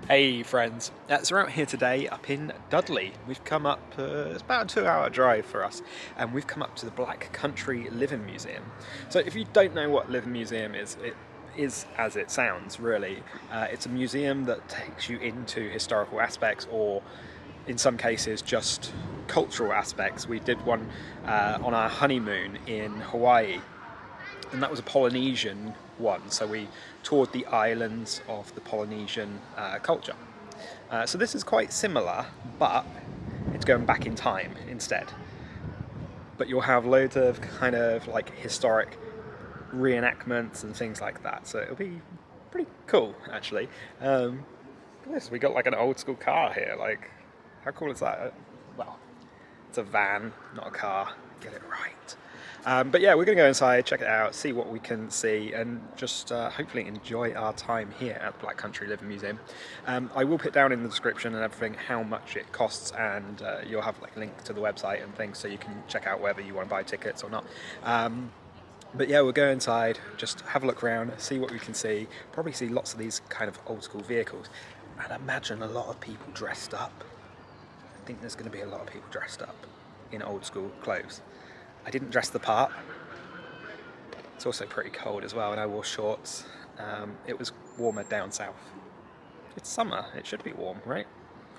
Hey friends, so we're out here today up in Dudley. We've come up, it's about a 2 hour drive for us, and we've come up to the Black Country Living Museum. So if you don't know what Living Museum is, it is as it sounds really. It's a museum that takes you into historical aspects, or in some cases just cultural aspects. We did one on our honeymoon in Hawaii, and that was a Polynesian one, so we toured the islands of the Polynesian culture. So this is quite similar, but it's going back in time instead. But you'll have loads of kind of like historic reenactments and things like that, so it'll be pretty cool actually. This, we got like an old school car here, like how cool is that? Well, it's a van, not a car, get it right. But yeah, we're going to go inside, check it out, see what we can see, and just hopefully enjoy our time here at the Black Country Living Museum. I will put down in the description and everything how much it costs, and you'll have like a link to the website and things, so you can check out whether you want to buy tickets or not. But yeah, we'll go inside, just have a look around, see what we can see, probably see lots of these kind of old school vehicles, and imagine a lot of people dressed up. I think there's going to be a lot of people dressed up in old school clothes. I didn't dress the part. It's also pretty cold as well, and I wore shorts. It was warmer down south. It's summer, it should be warm, right?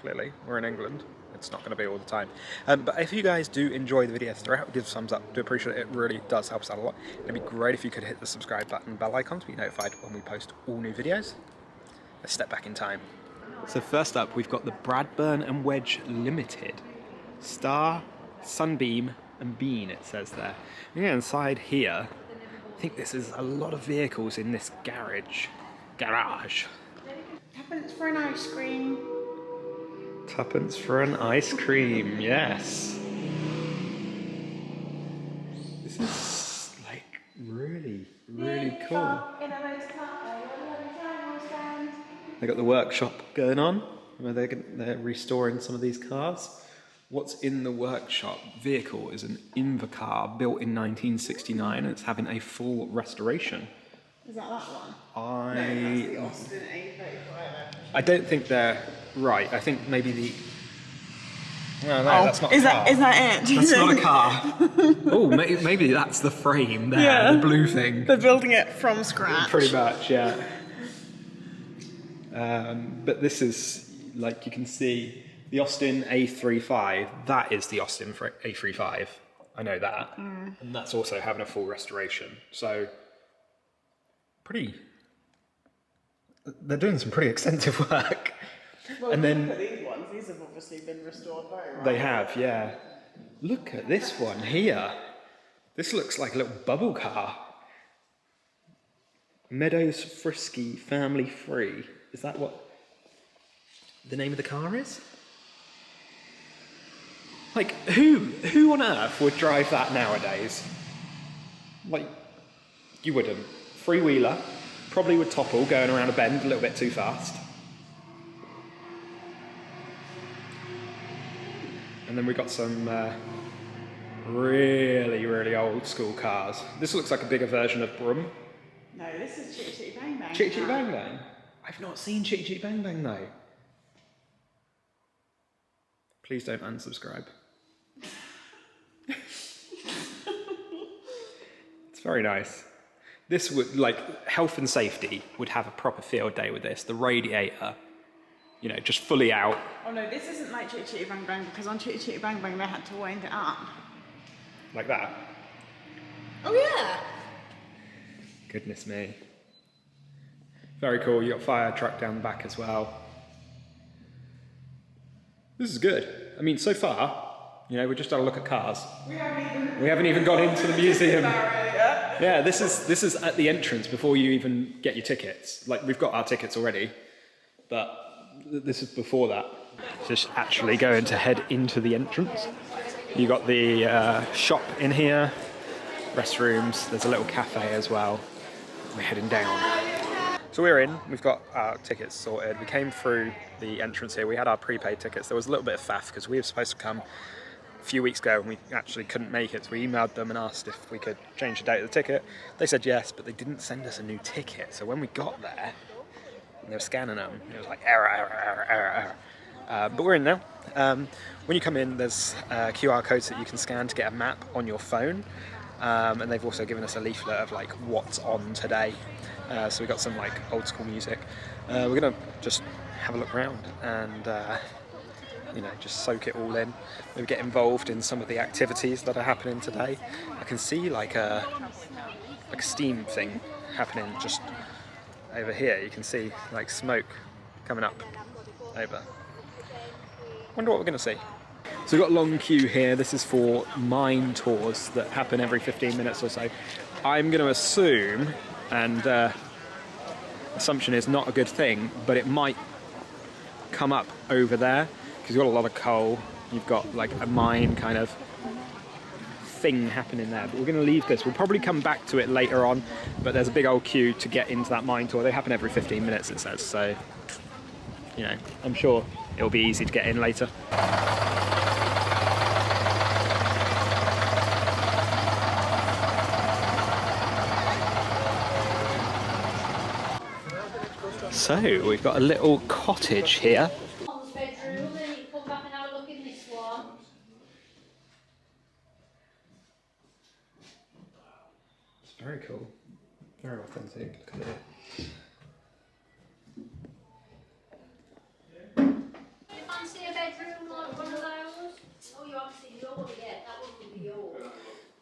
Clearly, we're in England. It's not going to be all the time. But if you guys do enjoy the video throughout, give a thumbs up. Do appreciate it. It really does help us out a lot. It'd be great if you could hit the subscribe button and bell icon to be notified when we post all new videos. Let's step back in time. So first up, we've got the Bradburn and Wedge Limited. Star, Sunbeam, and Bean, it says there. Yeah, inside here, I think this is a lot of vehicles in this garage. Tuppence for an ice cream. Tuppence for an ice cream, yes. This is like really cool. They got the workshop going on where they're restoring some of these cars. What's in the workshop vehicle is an Invacar built in 1969, and it's having a full restoration. Is that one? No, that's the Austin A35. I don't think they're right. I think maybe the... No, that's not a car. Is that it? That's not a car. Oh, maybe that's the frame there, yeah. The blue thing. They're building it from scratch. Pretty much, yeah. But this is, like you can see, the Austin A35, that is the Austin A35. I know that. And that's also having a full restoration. So, they're doing some pretty extensive work. Well, and then look at these ones. These have obviously been restored very well. They have, yeah. Look at this one here. This looks like a little bubble car. Meadows Frisky Family Free. Is that what the name of the car is? Like, who on earth would drive that nowadays? Like, you wouldn't. Freewheeler, probably would topple going around a bend a little bit too fast. And then we've got some really old school cars. This looks like a bigger version of Brum. No, this is Chitty Chitty Bang Bang. Chitty Chitty Bang Bang? I've not seen Chitty Chitty Bang Bang though. Please don't unsubscribe. It's very nice. This would, like, health and safety would have a proper field day with this. The radiator, you know, just fully out. Oh no, this isn't like Chitty Chitty Bang Bang, because on Chitty Chitty Bang Bang they had to wind it up. Like that? Oh yeah! Goodness me. Very cool. You got fire truck down the back as well. This is good. I mean, so far, you know, we just had a look at cars. We haven't even got into the museum. Yeah, this is at the entrance before you even get your tickets. Like, we've got our tickets already, but this is before that. Just actually going to head into the entrance. You got the shop in here, restrooms. There's a little cafe as well. We're heading down. So we're in. We've got our tickets sorted. We came through the entrance here. We had our prepaid tickets. There was a little bit of faff because we were supposed to come a few weeks ago and we actually couldn't make it. So we emailed them and asked if we could change the date of the ticket. They said yes, but they didn't send us a new ticket. So when we got there, and they were scanning them. It was like error, error, error, error, error. But we're in now. When you come in, there's QR codes that you can scan to get a map on your phone, and they've also given us a leaflet of like what's on today. So we got some like old school music. We're gonna just have a look around and just soak it all in. Maybe get involved in some of the activities that are happening today. I can see like a steam thing happening just over here. You can see like smoke coming up over. Wonder what we're going to see. So we've got a long queue here. This is for mine tours that happen every 15 minutes or so. I'm going to assume, and assumption is not a good thing, but it might come up over there because you've got a lot of coal. You've got like a mine kind of thing happening there. But we're going to leave this. We'll probably come back to it later on, but there's a big old queue to get into that mine tour. They happen every 15 minutes, it says. So, I'm sure it'll be easy to get in later. So we've got a little cottage here. It's very cool, very authentic. Look at it. Fancy a bedroom like one of those? Oh, you obviously yours, yeah, that wouldn't be yours.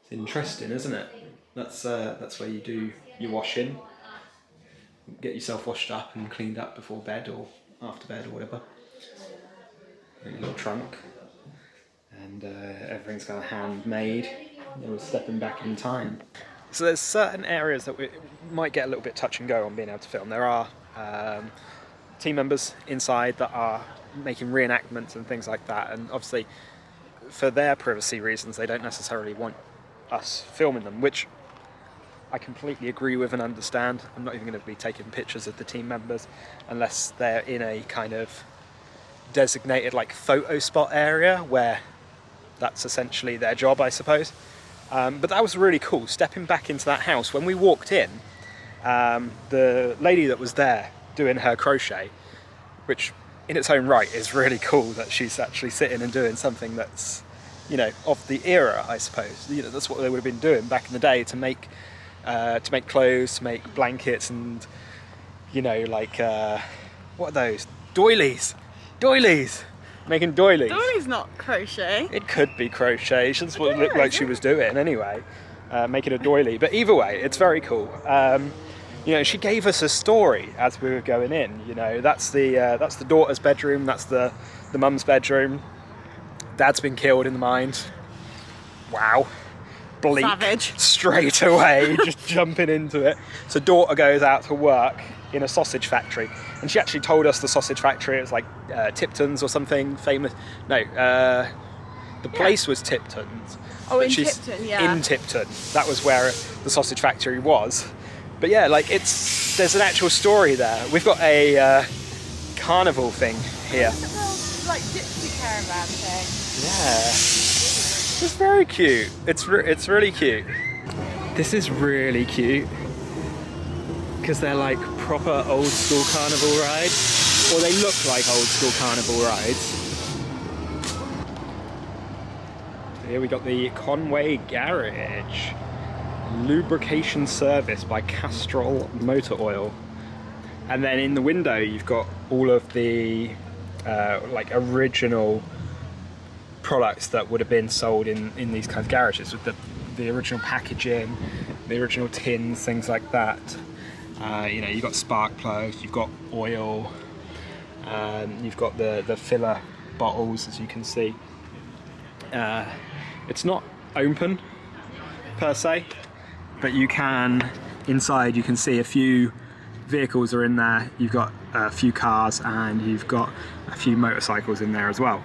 It's interesting, isn't it? That's where you do your washing. Get yourself washed up and cleaned up before bed or after bed or whatever. Your little trunk. And everything's kind of handmade. We're stepping back in time. So there's certain areas that we might get a little bit touch and go on being able to film. There are team members inside that are making reenactments and things like that, and obviously for their privacy reasons they don't necessarily want us filming them, which I completely agree with and understand. I'm not even going to be taking pictures of the team members unless they're in a kind of designated like photo spot area where that's essentially their job, I suppose. But that was really cool, stepping back into that house. When we walked in, the lady that was there doing her crochet, which in its own right is really cool that she's actually sitting and doing something that's, of the era, I suppose. That's what they would have been doing back in the day to make clothes, to make blankets, and what are those? Doilies, making doilies. Doilies not crochet. It could be crochet. That's what it looked like she was doing anyway, making a doily. But either way, it's very cool. She gave us a story as we were going in. That's the daughter's bedroom. That's the mum's bedroom. Dad's been killed in the mines. Wow. Bleak. Savage. Straight away, just jumping into it. So daughter goes out to work in a sausage factory, and she actually told us the sausage factory, it was like Tipton's or something famous. No, the place was Tipton's. Oh, in Tipton, yeah. In Tipton. That was where the sausage factory was. But yeah, there's an actual story there. We've got a carnival thing here. Like gypsy caravan thing. Yeah. It's very cute. It's really cute. This is really cute because they're like proper old school carnival rides, or they look like old school carnival rides. So here we got the Conway Garage lubrication service by Castrol Motor Oil, and then in the window you've got all of the original products that would have been sold in these kinds of garages, with the original packaging, the original tins, things like that. You've got spark plugs, you've got oil, you've got the filler bottles, as you can see. It's not open per se, but inside you can see a few vehicles are in there. You've got a few cars and you've got a few motorcycles in there as well.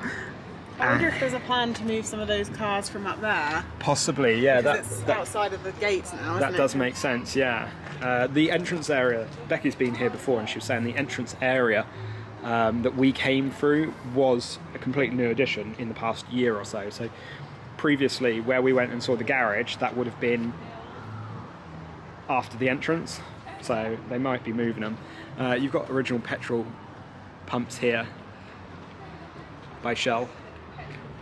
I wonder if there's a plan to move some of those cars from up there. Possibly, yeah. That's outside of the gates now, isn't it? That does make sense, yeah. The entrance area, Becky's been here before and she was saying the entrance area that we came through was a completely new addition in the past year or so. So previously, where we went and saw the garage, that would have been after the entrance. So they might be moving them. You've got original petrol pumps here by Shell.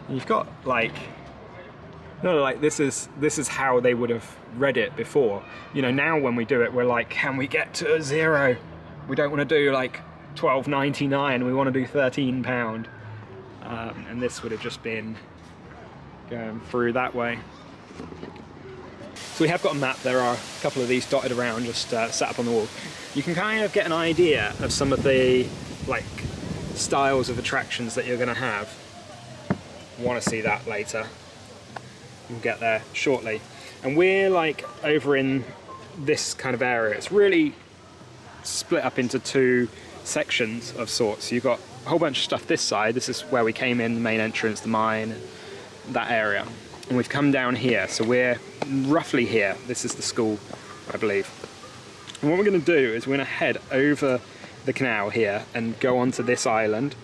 You've got like, no, like this is how they would have read it before. You know, now when we do it, we're like, can we get to a 0? We don't want to do like £12.99. We want to do £13. And this would have just been going through that way. So we have got a map. There are a couple of these dotted around, just set up on the wall. You can kind of get an idea of some of the like styles of attractions that you're going to have. Want to see that later. We'll get there shortly. And we're like over in this kind of area. It's really split up into two sections of sorts. You've got a whole bunch of stuff this side. This is where we came in, the main entrance, the mine, that area. And we've come down here, so we're roughly here. This is the school, I believe. And what we're going to do is we're going to head over the canal here and go onto this island,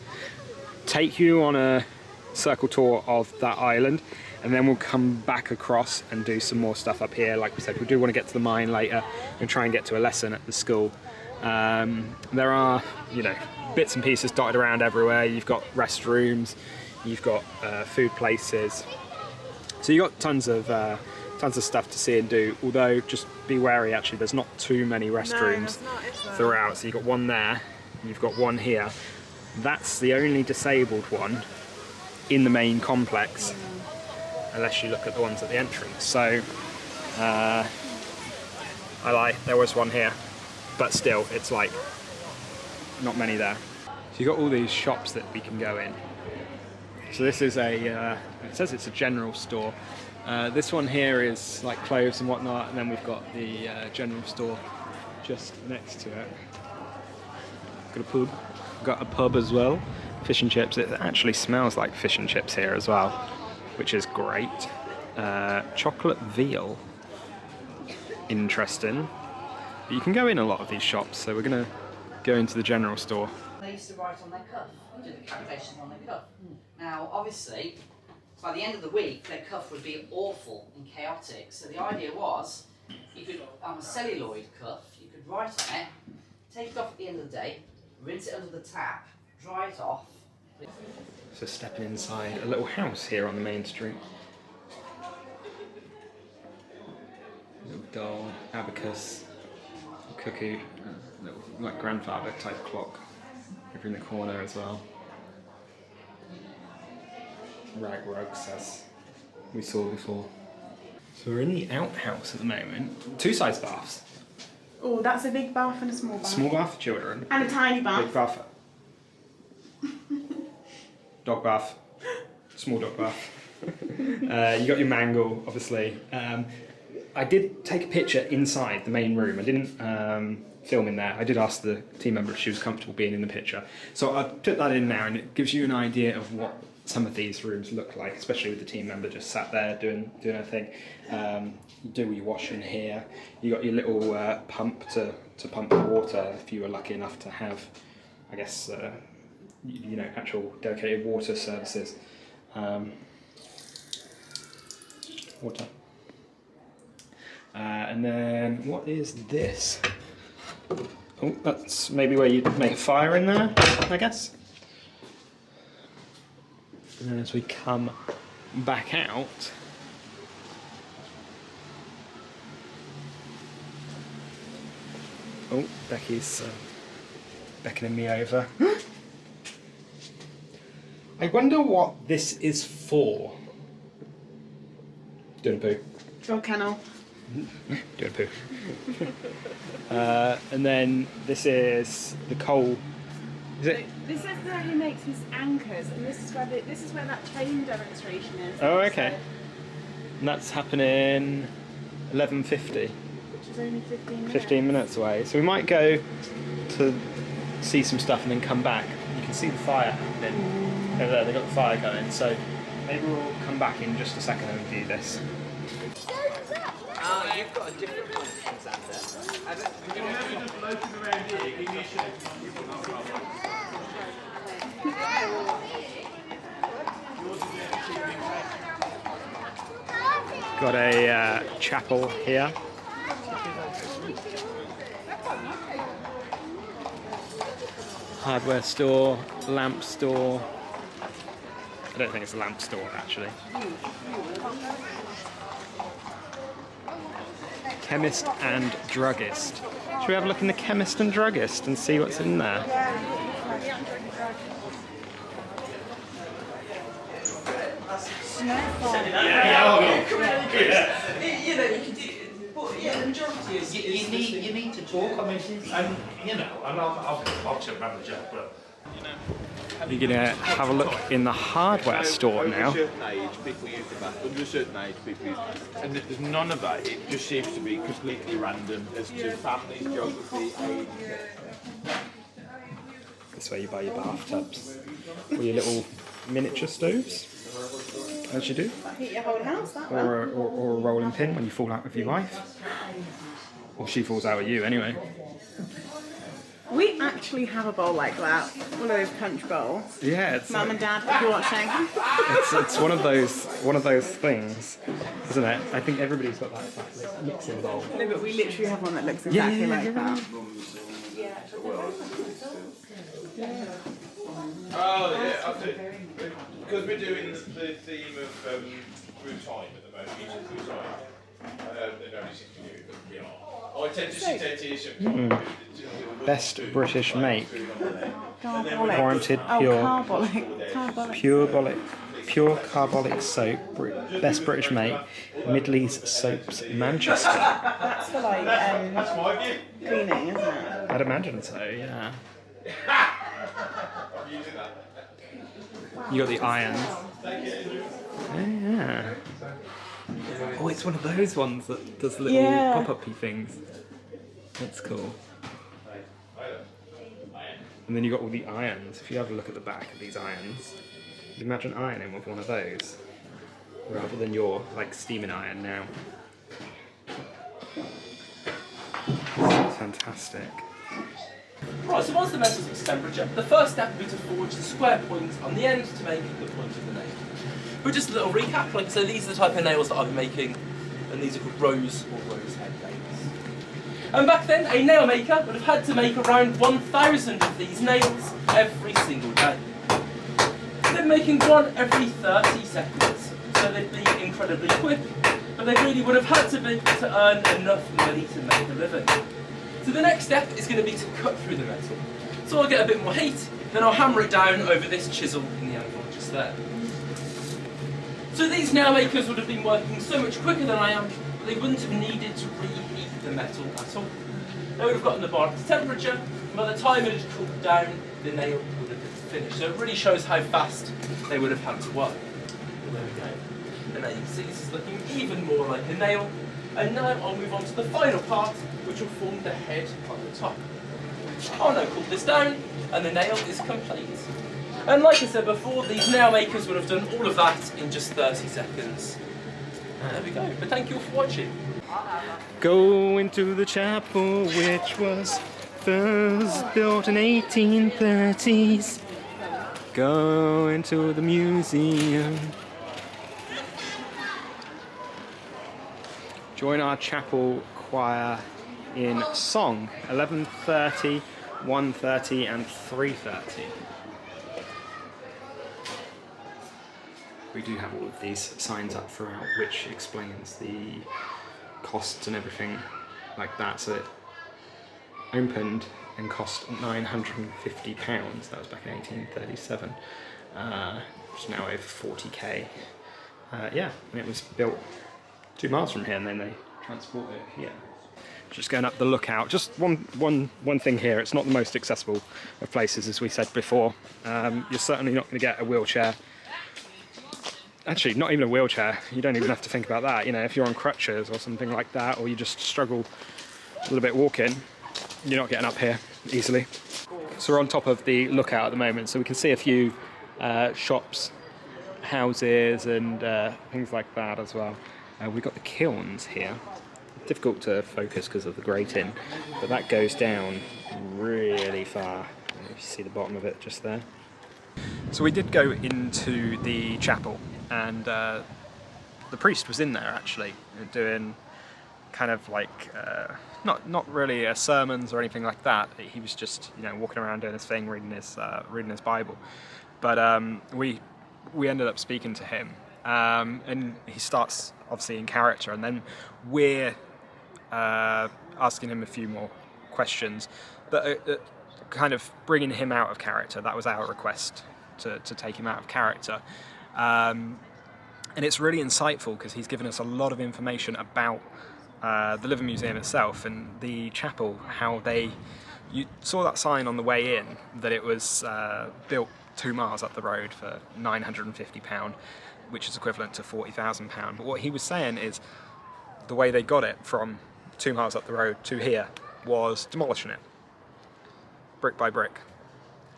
take you on a circle tour of that island, and then we'll come back across and do some more stuff up here. Like we said, we do want to get to the mine later and try and get to a lesson at the school. There are, you know, bits and pieces dotted around everywhere. You've got restrooms, you've got food places. So you've got tons of stuff to see and do, although just be wary, actually, there's not too many restrooms throughout. So you've got one there, and you've got one here. That's the only disabled one in the main complex, unless you look at the ones at the entrance. So, I lie, there was one here, but still, it's like, not many there. So you've got all these shops that we can go in. So this is it says it's a general store. This one here is like clothes and whatnot, and then we've got the general store just next to it. Got a pub as well. Fish and chips. It actually smells like fish and chips here as well, which is great. Chocolate veal. Interesting. But you can go in a lot of these shops, so we're going to go into the general store. They used to write on their cuff, do the calculations on their cuff. Now, obviously, by the end of the week, their cuff would be awful and chaotic. So the idea was, you could, on a celluloid cuff, you could write on it, take it off at the end of the day, rinse it under the tap, dry it off. So stepping inside a little house here on the main street. Little doll, abacus, cuckoo, little like grandfather type clock over in the corner as well. Rag rugs, as we saw before. So we're in the outhouse at the moment. Two size baths. Oh, that's a big bath and a small bath. Small bath for children. And a tiny bath. Big bath. Dog bath. Small dog bath. You got your mangle, obviously. I did take a picture inside the main room. I didn't film in there. I did ask the team member if she was comfortable being in the picture. So I put that in now, and it gives you an idea of what some of these rooms look like, especially with the team member just sat there doing her thing. You do your washing here. You got your little pump to pump the water if you were lucky enough to have, I guess, you know, actual dedicated water services. Water. And then what is this? Oh, that's maybe where you'd make a fire in there, I guess. And then as we come back out, oh, Becky's beckoning me over. I wonder what this is for. Doing a poo. Dog kennel. Doing a poo. And then this is the coal. Is it? This is where he makes his anchors, and this is where that chain demonstration is. Oh, okay. And that's happening 11:50. Which is only 15 minutes. 15 minutes away. So we might go to see some stuff and then come back. You can see the fire happening over there. They've got the fire going. So maybe we'll come back in just a second and view this. You've got a different one, Got a chapel here. hardware store, lamp store. I don't think it's a lamp store actually. Chemist and druggist. Should we have a look in the chemist and druggist and see what's in there? You know, you can do, but yeah, the majority is. You need to talk. I mean, And you know, and I'll obviously manager, but You're gonna have a look in the hardware store now. Under a certain age, people use the bath. Under a certain age, people use and there's none of that. It just seems to be completely random as to families, geography, age. This way you buy your bathtubs or your little miniature stoves, as you do, Heat your whole house, that one. or a rolling pin when you fall out with your wife, or she falls out with you anyway. We actually have a bowl like that. One of those punch bowls. Yeah, it's Mum and Dad, if you're watching. it's one of those things, isn't it? I think everybody's got that mixing bowl. No, but we literally have one that looks exactly like that. Oh yeah, I do. Because we're doing the theme of through time at the moment, music through time. They don't seem to do it, but we are. I tend to sit there to Best British make, Carbolic. warranted Oh, pure, carbolic. pure carbolic soap, best British make, Midlands Soaps, Manchester. That's for like cleaning, isn't it? I'd imagine so, yeah. You got the irons. Yeah. Oh, it's one of those ones that does little pop-up-y things. That's cool. And then you got all the irons. If you have a look at the back of these irons, imagine ironing with one of those, rather than your like steaming iron now. It's fantastic. Right, so once the metal's at temperature, the first step would be to forge the square points on the end to make the point of the nail. But just a little recap, like I said, these are the type of nails that I've been making, and these are called rose or rose head nails. And back then, a nail maker would have had to make around 1,000 of these nails every single day. They're making one every 30 seconds, so they'd be incredibly quick, but they really would have had to be to earn enough money to make a living. So the next step is going to be to cut through the metal. So I'll get a bit more heat, then I'll hammer it down over this chisel in the anvil just there. So these nail makers would have been working so much quicker than I am, but they wouldn't have needed to reheat the metal at all. They would have gotten the bar to temperature, and by the time it had cooled down, the nail would have been finished. So it really shows how fast they would have had to work. There we go. And now you can see this is looking even more like a nail. And now I'll move on to the final part, which will form the head on the top. I'll now cool this down, and the nail is complete. And like I said before, these nail makers would have done all of that in just 30 seconds. There we go, but thank you all for watching. Go into the chapel, which was first built in 1830s. Go into the museum. Join our chapel choir in song, 11:30, 1:30 and 3:30. We do have all of these signs up throughout, which explains the costs and everything like that. So it opened and cost £950. That was back in 1837, which is now over 40k. Yeah, and it was built 2 miles from here, and then they transported it here. Just going up the lookout. Just one thing here. It's not the most accessible of places, as we said before. You're certainly not going to get a wheelchair. Actually, not even a wheelchair. You don't even have to think about that. You know, if you're on crutches or something like that, or you just struggle a little bit walking, you're not getting up here easily. So we're on top of the lookout at the moment, so we can see a few shops, houses, and things like that as well. We've got the kilns here. Difficult to focus because of the grating, but that goes down really far. You see the bottom of it just there. So we did go into the chapel, and the priest was in there actually, doing kind of like not really sermons or anything like that. He was just, you know, walking around doing his thing, reading his Bible. But we ended up speaking to him, and he starts obviously in character, and then we're asking him a few more questions that are kind of bringing him out of character. That was our request, to take him out of character. And it's really insightful because he's given us a lot of information about the Living Museum itself and the chapel, how you saw that sign on the way in that it was built 2 miles up the road for £950, which is equivalent to £40,000. But what he was saying is the way they got it from 2 miles up the road to here was demolishing it, brick by brick.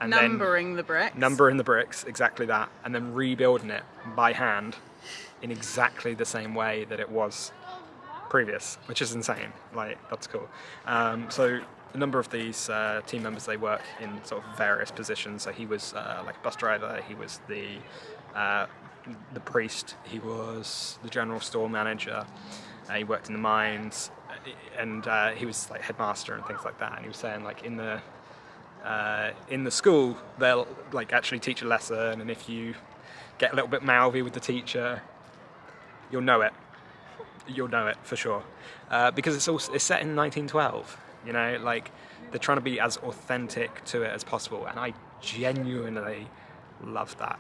And numbering the bricks. Numbering the bricks, exactly that, and then rebuilding it by hand in exactly the same way that it was previous, which is insane. Like, that's cool. So a number of these team members, they work in sort of various positions. So he was like a bus driver, he was the priest, he was the general store manager, he worked in the mines, and he was like headmaster and things like that. And he was saying, like, in the school, they'll like actually teach a lesson, and if you get a little bit mouthy with the teacher, you'll know it for sure, because it's set in 1912. You know, like, they're trying to be as authentic to it as possible, and I genuinely love that.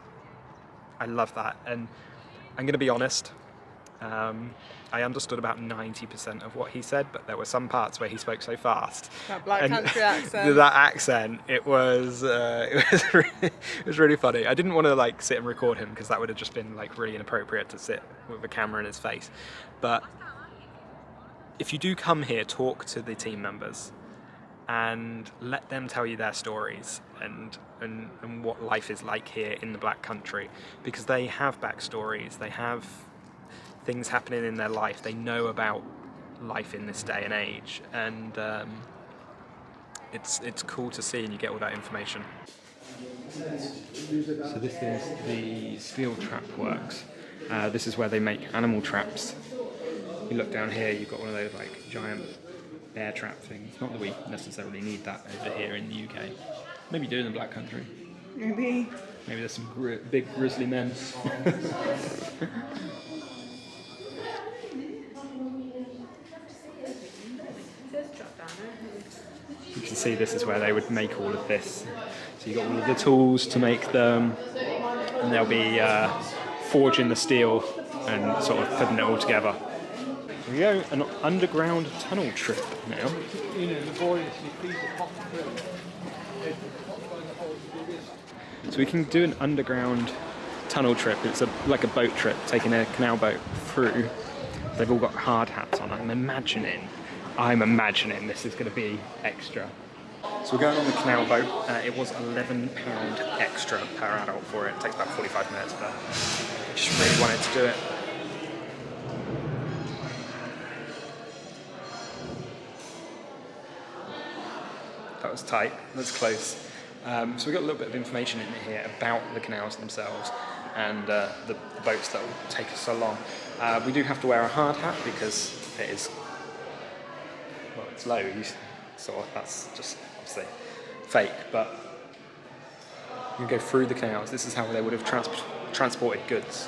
I love that, and I'm going to be honest. I understood about 90% of what he said, but there were some parts where he spoke so fast. That black country accent. That accent, it was really funny. I didn't want to like sit and record him because that would have just been like really inappropriate to sit with a camera in his face. But if you do come here, talk to the team members and let them tell you their stories and what life is like here in the Black Country, because they have backstories, they have things happening in their life, they know about life in this day and age, and it's cool to see, and you get all that information. So this is the steel trap works. This is where they make animal traps. You look down here, you've got one of those like giant bear trap things. Not that we necessarily need that over here in the UK. Maybe do in the Black Country. Maybe there's some big grizzly men. You can see this is where they would make all of this. So you've got all of the tools to make them, and they'll be forging the steel and sort of putting it all together. Here we go, an underground tunnel trip now. So we can do an underground tunnel trip. It's like a boat trip, taking a canal boat through. They've all got hard hats on. I'm imagining this is going to be extra. So we're going on the canal boat. It was £11 extra per adult for it. It takes about 45 minutes, but I just really wanted to do it. That was tight, that's close. So we got a little bit of information in here about the canals themselves and the boats that will take us along. We do have to wear a hard hat because it is, well, it's low, so that's just obviously fake, but you can go through the canals. This is how they would have transported goods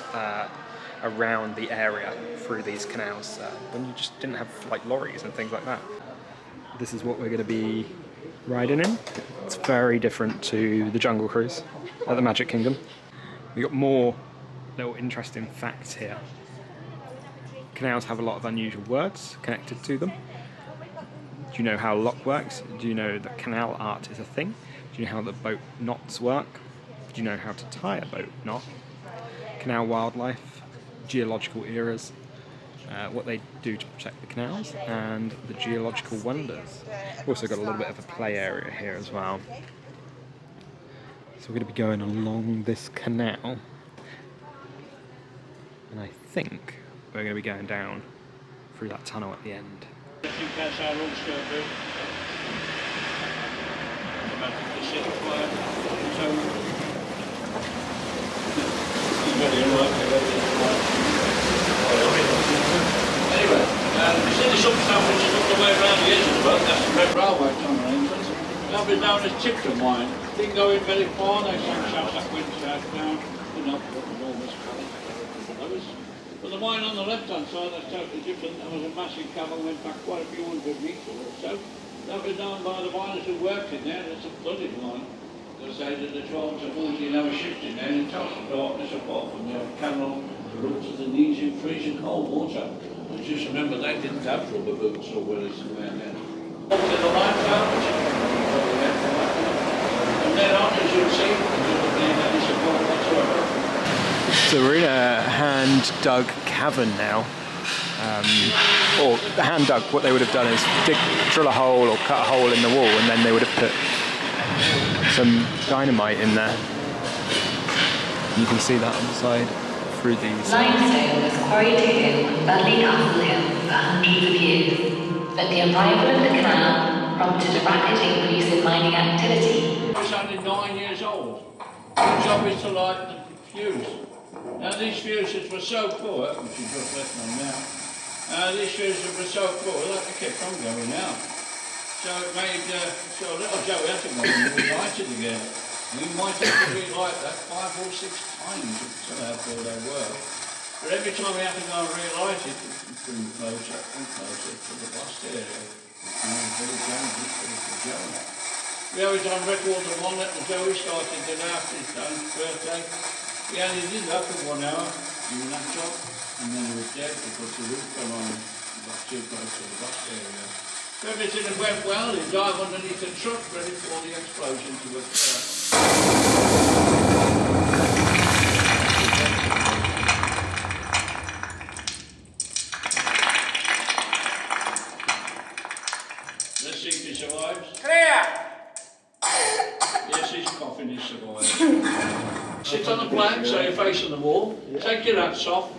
around the area through these canals when you just didn't have like lorries and things like that. This is what we're going to be riding in. It's very different to the Jungle Cruise at the Magic Kingdom. We've got more little interesting facts here. Canals have a lot of unusual words connected to them. Do you know how lock works? Do you know that canal art is a thing? Do you know how the boat knots work? Do you know how to tie a boat knot? Canal wildlife, geological eras, what they do to protect the canals, and the geological wonders. We've also got a little bit of a play area here as well. So we're going to be going along this canal, and I think we're going to be going down through that tunnel at the end. Anyway, you see the shop sandwich all the way around the edge of Red Railway tunnel entrance. That was known as Tipton Mine. Didn't go in very far, they sent shafts that went south down, enormous colours. But the mine on the left-hand side, that's totally different. There was a massive cavern, went back quite a few hundred metres or so. That was known by the miners who worked in there as a flooded mine. They say that the 12 to 14 hour shift in there in total darkness apart from the canal up to the knees in freezing cold water. And just remember they didn't have rubber boots or wellies around there. Up to the limestone, which is and then on, as you'll see, there's any support whatsoever. So we're in a hand-dug cavern now. Or hand-dug, what they would have done is drill a hole or cut a hole in the wall, and then they would have put some dynamite in there. You can see that on the side through these. Limestone was quarried here on Dudley Castle Hill for hundreds of years, but the arrival of the canal prompted a rapid increase in mining activity. It's only 9 years old. The job is to light the fuse. Now these fuses were so poor, which is just left on now, these fuses were so poor that they kept on going out. So it made, so little Joe had to go and relight it again. We might have to relight that 5 or 6 times, so how poor they were. But every time we had to go and relight it, we drew closer and closer to the blast area. And it was very dangerous for Joe. We always on record the one that the Joey started the day after his son's birthday. He only did that for 1 hour, doing that job, and then he was dead because the roof fell on him. He got too close to the blast area. So everything had went well, he dived underneath the truck ready for the explosion to occur. Let's see if he survives. Clear! Yes, he's coughing, he survives. Sit on the plank so you're facing the wall. Take your hats off,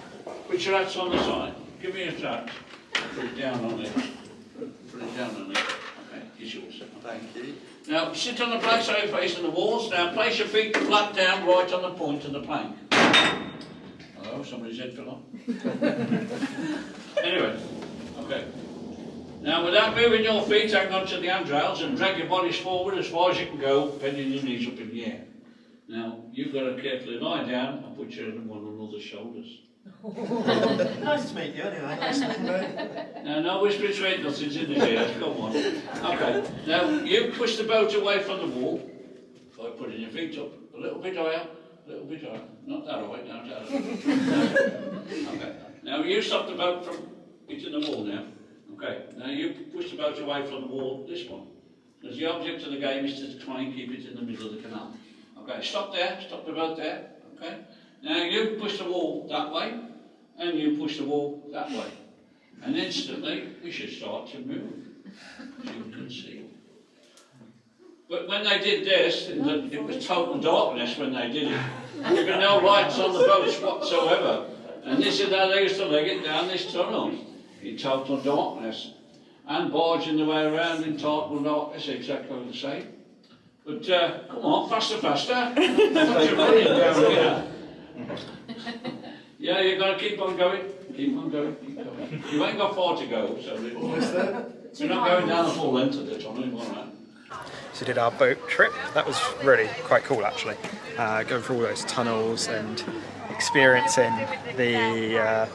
put your hats on the side. Give me your hats. Put it down on it. Put it down on it. Okay, it's yours. Thank you. Now sit on the plank so you're facing the walls. Now place your feet flat down right on the point of the plank. Hello, somebody's head fell off. Anyway, okay. Now without moving your feet, hang on to the handrails and drag your bodies forward as far as you can go, bending your knees up in the air. Now you've got to carefully lie down and put your head on one another's shoulders. Nice to meet you anyway, nice to meet you. Now no whispering sweet nothings in the ears, come on. Okay, now you push the boat away from the wall by putting your feet up a little bit higher, not that high, not that high. Okay, now you stop the boat from hitting the wall now. Okay, now you push the boat away from the wall, this one. Because the object of the game is to try and keep it in the middle of the canal. Okay, stop there, stop the boat there, okay. Now you push the wall that way, and you push the wall that way. And instantly, we should start to move, as you can see. But when they did this, it was total darkness when they did it. There were no lights on the boats whatsoever. And this is how they used to leg it down this tunnel, in total darkness. And barging the way around in total darkness, exactly the same. But come on, faster, faster. You're running down here. Yeah, you've got to keep on going. Keep on going, keep going. You ain't got far to go, so you're not going down the full length of the tunnel, all right? So we did our boat trip. That was really quite cool, actually. Going through all those tunnels and experiencing the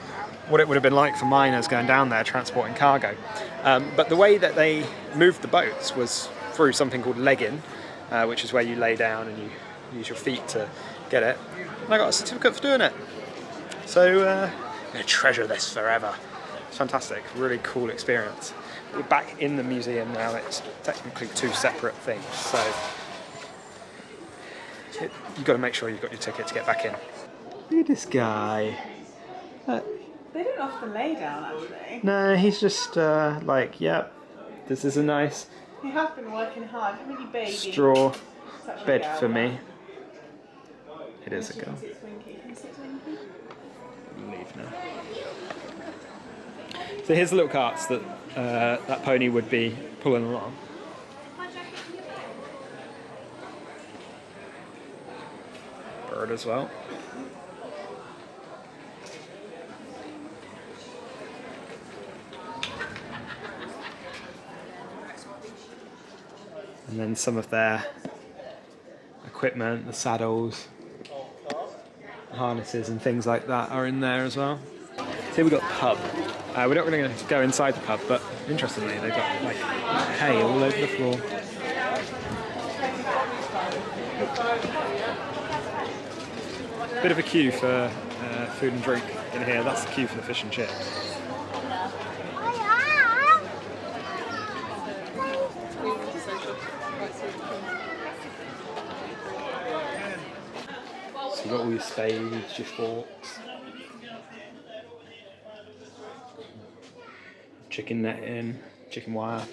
what it would have been like for miners going down there transporting cargo. But the way that they moved the boats was through something called legging, which is where you lay down and you use your feet to get it. And I got a certificate for doing it. So I'm going to treasure this forever. It's fantastic, really cool experience. We're back in the museum now. It's technically 2 separate things, so you've got to make sure you've got your ticket to get back in. Look at this guy. They don't often lay down, actually. No, he's just like, yep, this is a nice He has been working hard, haven't you, baby? straw Such a bed girl, for yeah. me. It is a girl. Can sit Swinky? Can sit Swinky? Leave now. So here's the little carts that that pony would be pulling along. Bird as well. And then some of their equipment, the saddles, harnesses and things like that are in there as well. So here we've got the pub. We're not really going to go inside the pub, but interestingly they've got like hay all over the floor. Bit of a queue for food and drink in here. That's the queue for the fish and chips. So you've got all your spades, your forks, chicken netting, chicken wire.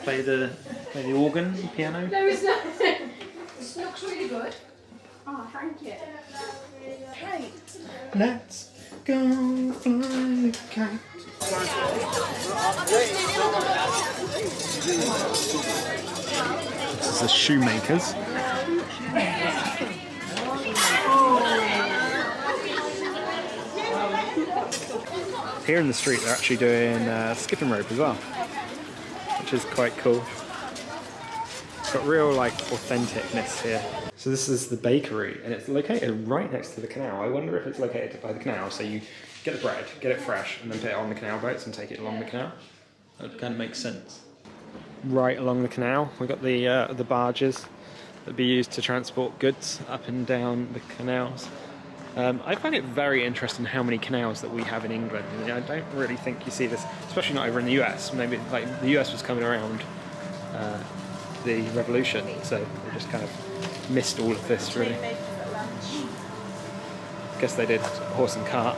Play the organ, the piano. There is nothing. This looks really good. Oh, thank you. Great. Let's go fly a kite. This is the shoemakers. Here in the street they're actually doing skipping rope as well, which is quite cool. It's got real like authenticness here. So this is the bakery and it's located right next to the canal. I wonder if it's located by the canal, so you get the bread, get it fresh and then put it on the canal boats and take it along the canal. That kind of makes sense. Right along the canal we've got the barges that be used to transport goods up and down the canals. I find it very interesting how many canals that we have in England. I don't really think you see this, especially not over in the US. Maybe like the US was coming around the revolution, so they just kind of missed all of this really. Guess they did horse and cart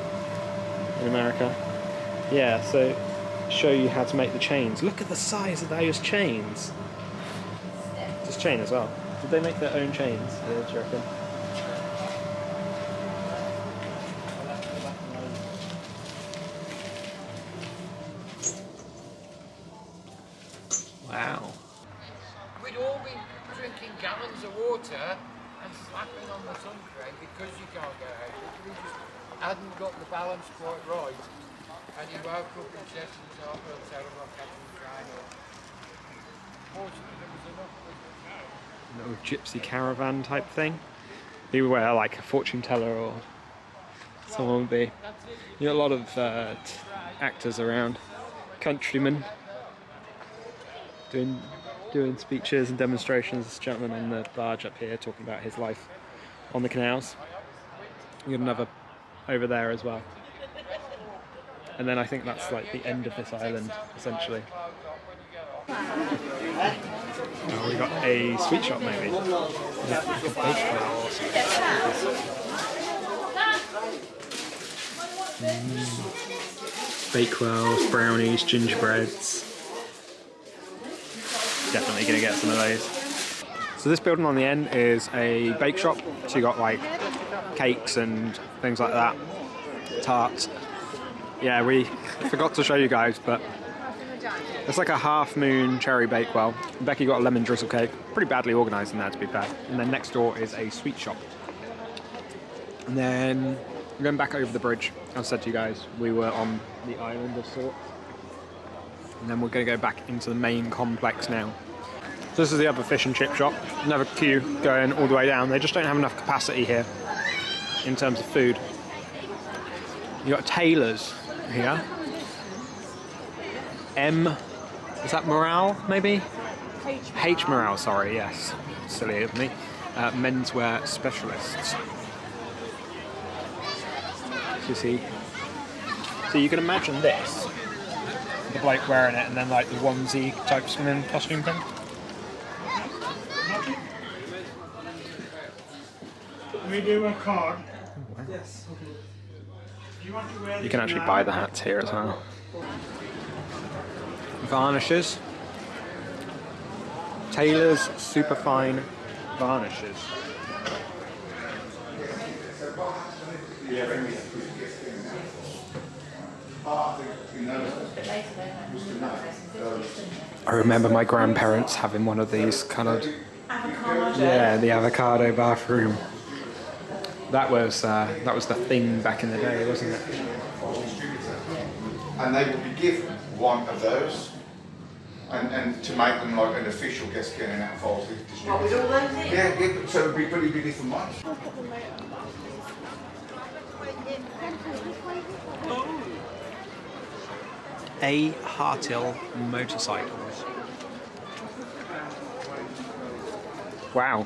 in America. Yeah, so show you how to make the chains. Look at the size of those chains. This chain as well. Did they make their own chains? Yeah, do you reckon? Wow. We'd all be drinking gallons of water and slapping on the sun tray because you can't get out. We just hadn't got the balance quite right. And he woke up and said to himself, "I'll tell him I can't try it." Fortunately, there was enough. Little gypsy caravan type thing. Beware, like a fortune teller or someone would be. You got a lot of actors around, countrymen doing speeches and demonstrations. This gentleman on the barge up here talking about his life on the canals. We got another over there as well. And then I think that's like the end of this island, essentially. Oh, we got a sweet shop maybe. Like a bakewell or something. Bakewells, brownies, gingerbreads. Definitely gonna get some of those. So this building on the end is a bake shop. So you got like cakes and things like that. Tarts. Yeah, we forgot to show you guys, but it's like a half moon cherry bakewell. Becky got a lemon drizzle cake. Pretty badly organised in there, to be fair. And then next door is a sweet shop. And then we're going back over the bridge. I said to you guys, we were on the island of sorts. And then we're going to go back into the main complex now. So this is the other fish and chip shop. Another queue going all the way down. They just don't have enough capacity here in terms of food. You got Taylor's here. Is that Morale, maybe? H Morale, sorry, yes. Silly of me. Menswear specialists. So you see. So you can imagine this. The bloke wearing it and then like the onesie type swimming costume thing. We do a card. Oh, wow. Yes. You want to wear You can actually buy the hats here as well. Varnishes. Taylor's Superfine Varnishes. I remember my grandparents having one of these coloured Avocado. Yeah, the avocado bathroom. That was the thing back in the day, wasn't it? And they will be given one of those, and to make them like an official guest getting out falls. What, with all those in? Yeah, so it would be pretty different ones. A. Hartill motorcycles. Wow.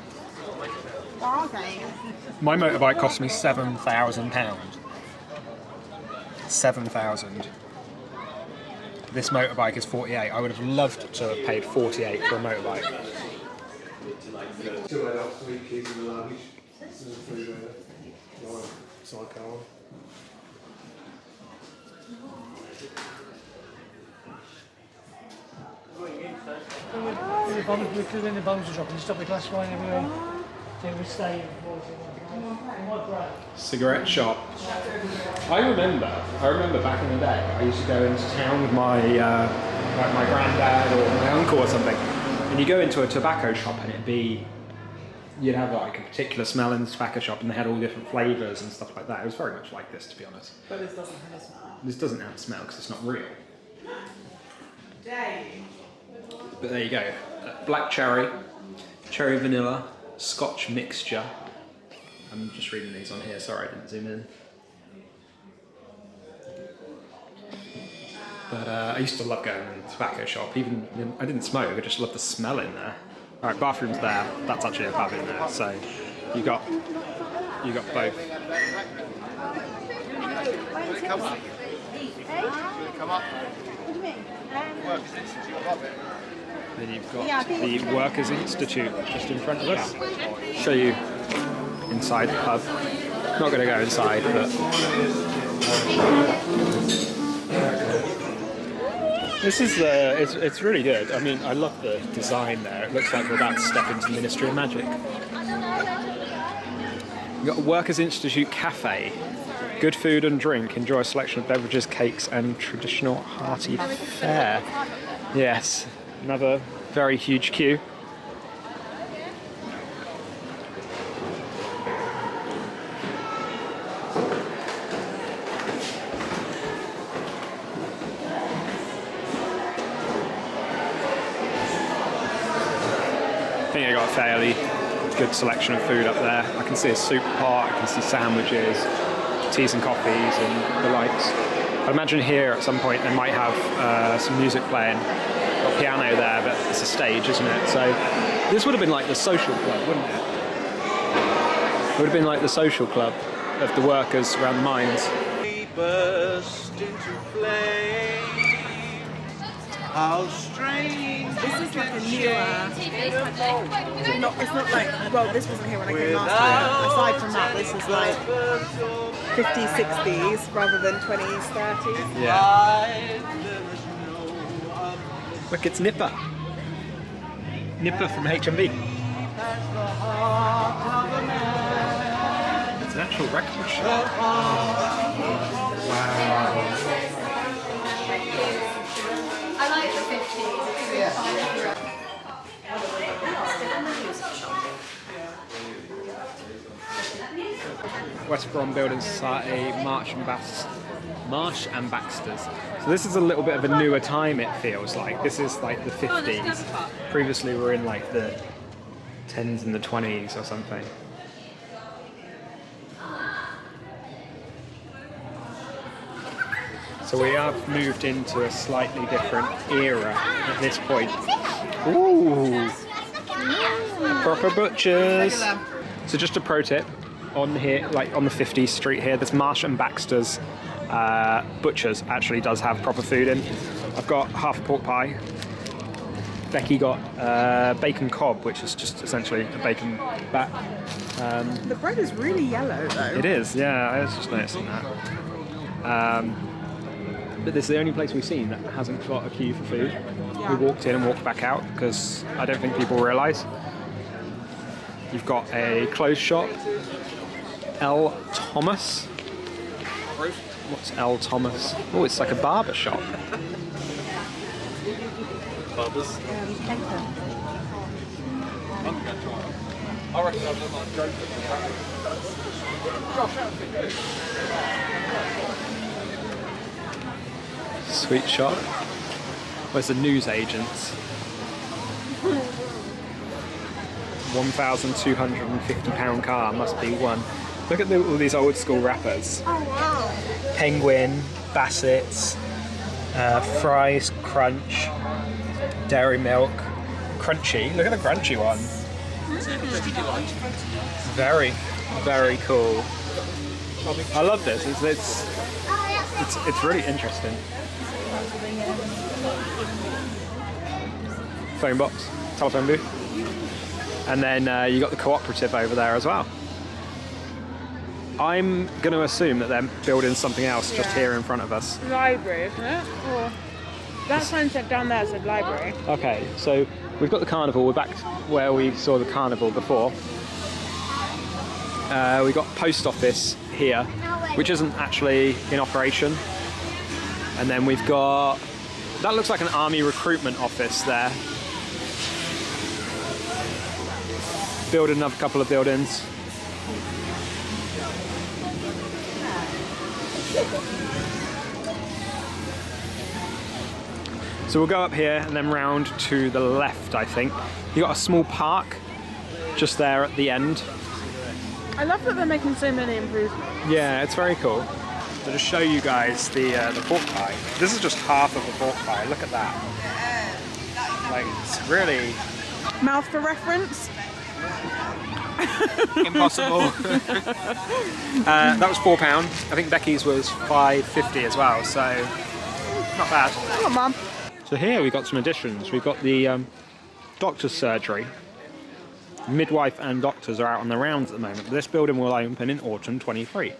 Where are they? My motorbike cost me £7,000. 7,000. This motorbike is 48. I would have loved to have paid 48 for a motorbike. In the bones shop, and you stop the glass wine everywhere. Then we stay. Cigarette shop. I remember back in the day, I used to go into town with my like my granddad or my uncle or something, and you go into a tobacco shop and you'd have like a particular smell in the tobacco shop, and they had all different flavours and stuff like that. It was very much like this, to be honest. But this doesn't have a smell. This doesn't have a smell because it's not real. Dave. But there you go. Black cherry, cherry vanilla, Scotch mixture. I'm just reading these on here, sorry I didn't zoom in. But I used to love going in the tobacco shop. Even I didn't smoke, I just loved the smell in there. Alright, bathroom's there. That's actually a pub in there, so you got both. Will it come up? Will it come up? What do you mean? Workers Institute above it. Then you've got the Workers' Institute just in front of us. Show you inside the pub. Not going to go inside, but this is it's really good. I mean, I love the design there. It looks like we're about to step into the Ministry of Magic. You've got Workers' Institute Cafe. Good food and drink. Enjoy a selection of beverages, cakes, and traditional hearty fare. Yes, another very huge queue. I think they got a fairly good selection of food up there. I can see a soup pot, I can see sandwiches, teas and coffees and the likes. I imagine here at some point they might have some music playing. Got a piano there, but it's a stage, isn't it? So this would have been like the social club, wouldn't it? It would have been like the social club of the workers around the mines. We burst into flame. How strange. This is like a newer. It's not like, well, this wasn't here when I came last year. Aside from that, this is like 50s, 60s rather than 20s, 30s. Yeah. Look, it's Nipper. Nipper from HMV. It's an actual record shop. Wow. I like the 50s. West Brom Building Society, Marsh and Baxter's. So this is a little bit of a newer time, it feels like. This is like the 50s. Previously we were in like the 10s and the 20s or something. So we have moved into a slightly different era at this point. Ooh! Proper butchers! So just a pro tip, on here, like on the 50s street here, this Marsh and Baxter's Butchers actually does have proper food in. I've got half a pork pie. Becky got bacon cob, which is just essentially a bacon bat. The bread is really yellow though. It is, yeah, I was just noticing that. But this is the only place we've seen that hasn't got a queue for food. Yeah. We walked in and walked back out because I don't think people realise. You've got a clothes shop, L. Thomas. What's L. Thomas? Oh, it's like a barber shop. Barbers. I reckon I've done that joke. Sweet shot. Where's the news agents? £1,250 car must be one. Look at all these old school rappers. Oh wow. Penguin, Bassett's, Fries, Crunch, Dairy Milk, Crunchy. Look at the Crunchy one. Very, very cool. I love this. It's really interesting. Phone box, telephone booth, and then you got the cooperative over there as well. I'm going to assume that they're building something else just here in front of us. Library, isn't it? Or that sign said down there said library. Okay, so we've got the carnival. We're back where we saw the carnival before. We've got post office here, which isn't actually in operation. And then we've got, that looks like an army recruitment office there. Building another couple of buildings. So we'll go up here and then round to the left, I think. You've got a small park just there at the end. I love that they're making so many improvements. Yeah, it's very cool. So to show you guys the pork pie. This is just half of a pork pie. Look at that. Like, it's really... Mouth for reference? Impossible. That was £4. I think Becky's was £5.50 as well, so not bad. Come on, Mum. So here we've got some additions. We've got the doctor's surgery. Midwife and doctors are out on the rounds at the moment. This building will open in autumn 23.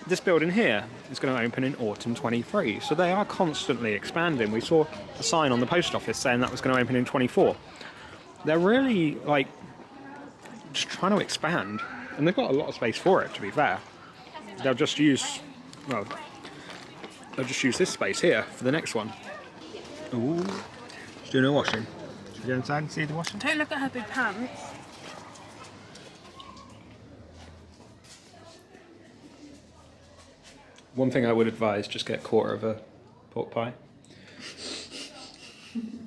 This building here is going to open in autumn 23. So they are constantly expanding. We saw a sign on the post office saying that was going to open in 24. They're really like just trying to expand, and they've got a lot of space for it, to be fair. They'll just use this space here for the next one. Ooh, she's doing her washing. Should we go inside and see the washing? Don't look at her big pants. One thing I would advise, just get a quarter of a pork pie.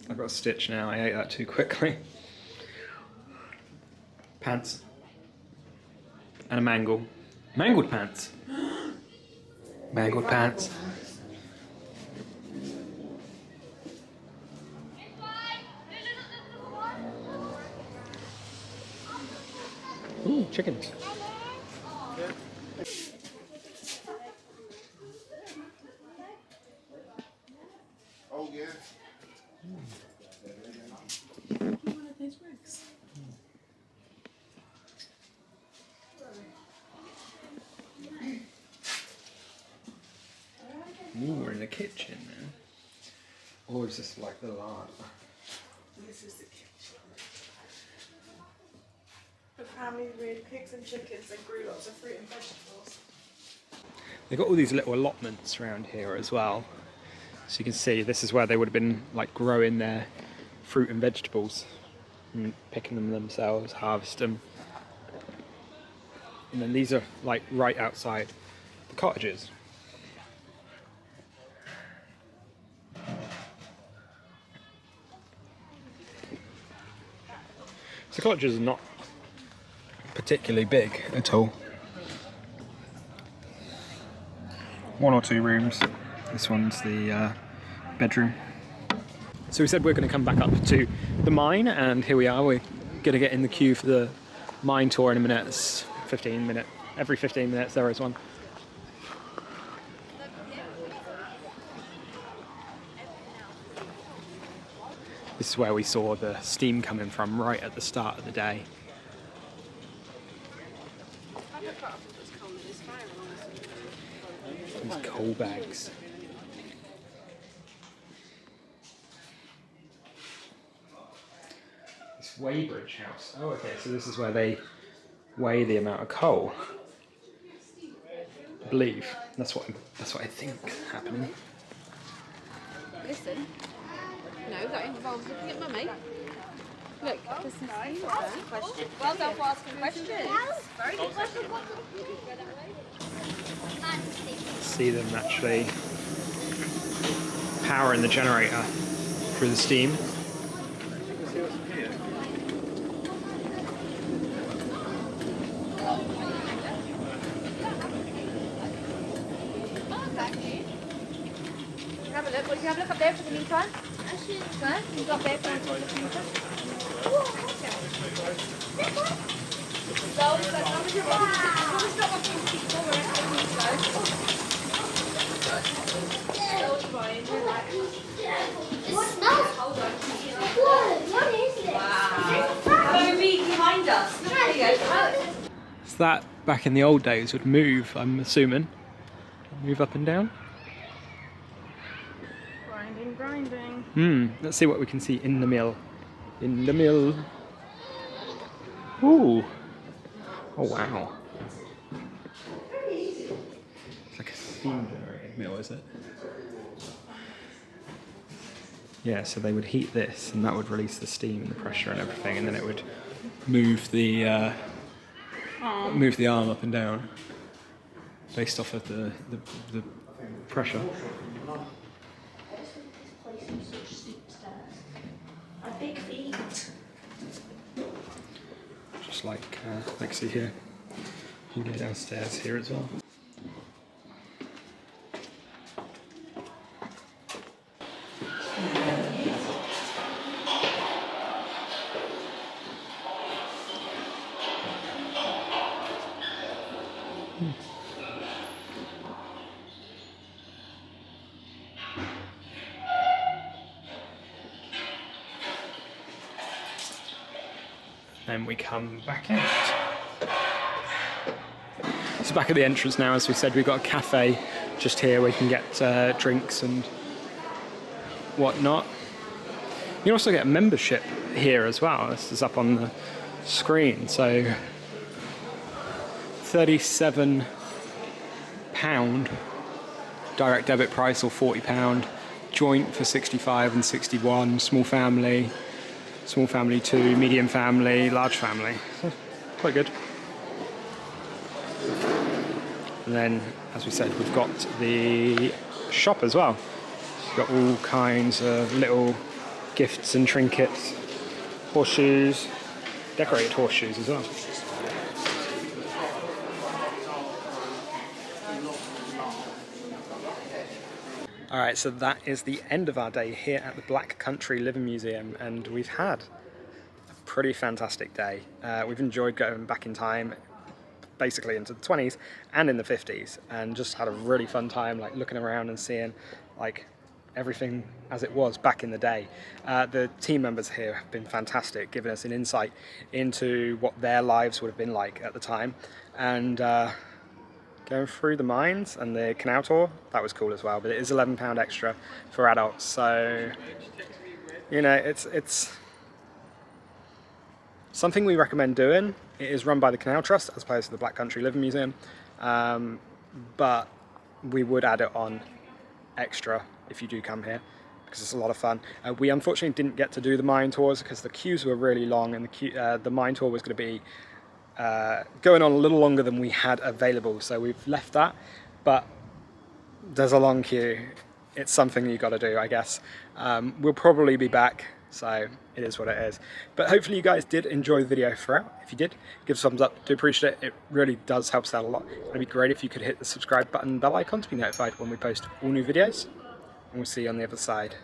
I've got a stitch now, I ate that too quickly. Pants. And a mangle. Mangled pants. Mangled pants. Ooh, chickens. Oh yeah. One of those rigs. Ooh, we're in the kitchen now. Or is this like the larder? This is the kitchen. The family reared pigs and chickens and grew lots of fruit and vegetables. They've got all these little allotments around here as well. So you can see this is where they would have been like growing their fruit and vegetables and picking them themselves, harvest them. And then these are like right outside the cottages. So the cottages are not particularly big at all. 1 or 2 rooms. This one's the bedroom. So we said we're going to come back up to the mine, and here we are. We're going to get in the queue for the mine tour in a minute. It's 15 minutes. Every 15 minutes there is one. This is where we saw the steam coming from right at the start of the day. These coal bags. This weighbridge house. Oh, okay, so this is where they weigh the amount of coal. I believe that's what I think happening. Listen. No, that involves looking at mummy. Look, this is nice. Well done for asking questions. Very good question. See them actually powering the generator through the steam. Have a look. Well, you can have a look up there for the meantime. Huh? You got there for the future. What smells? Hold on. What is it? Wow. Behind us. There you go. So that back in the old days would move, I'm assuming. Move up and down. Grinding. Let's see what we can see in the mill. In the mill. Ooh. Oh wow. It's like a steam generated mill, is it? Yeah, so they would heat this and that would release the steam and the pressure and everything, and then it would move the arm up and down based off of the pressure. Big feet. Just like see here. You can go downstairs here as well. Then we come back out. So back at the entrance now, as we said, we've got a cafe just here where you can get drinks and whatnot. You can also get a membership here as well. This is up on the screen. So £37 direct debit price, or £40. Joint for 65 and 61. Small family 2, medium family, large family. So, quite good. And then, as we said, we've got the shop as well. We've got all kinds of little gifts and trinkets, horseshoes, decorated horseshoes as well. Alright, so that is the end of our day here at the Black Country Living Museum, and we've had a pretty fantastic day. We've enjoyed going back in time, basically into the 20s and in the 50s, and just had a really fun time, like looking around and seeing like everything as it was back in the day. The team members here have been fantastic, giving us an insight into what their lives would have been like at the time, and going through the mines and the canal tour, that was cool as well, but it is £11 extra for adults, so you know, it's something we recommend doing. It is run by the Canal Trust as opposed to the Black Country Living Museum, but we would add it on extra if you do come here, because it's a lot of fun. We unfortunately didn't get to do the mine tours because the queues were really long, and the mine tour was going to be going on a little longer than we had available, so we've left that, but there's a long queue. It's something you got to do, I guess. We'll probably be back, so it is what it is. But hopefully you guys did enjoy the video throughout. If you did, give us a thumbs up. Do appreciate it. It really does help us out a lot. It'd be great if you could hit the subscribe button and bell icon to be notified when we post all new videos, and we'll see you on the other side.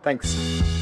Thanks.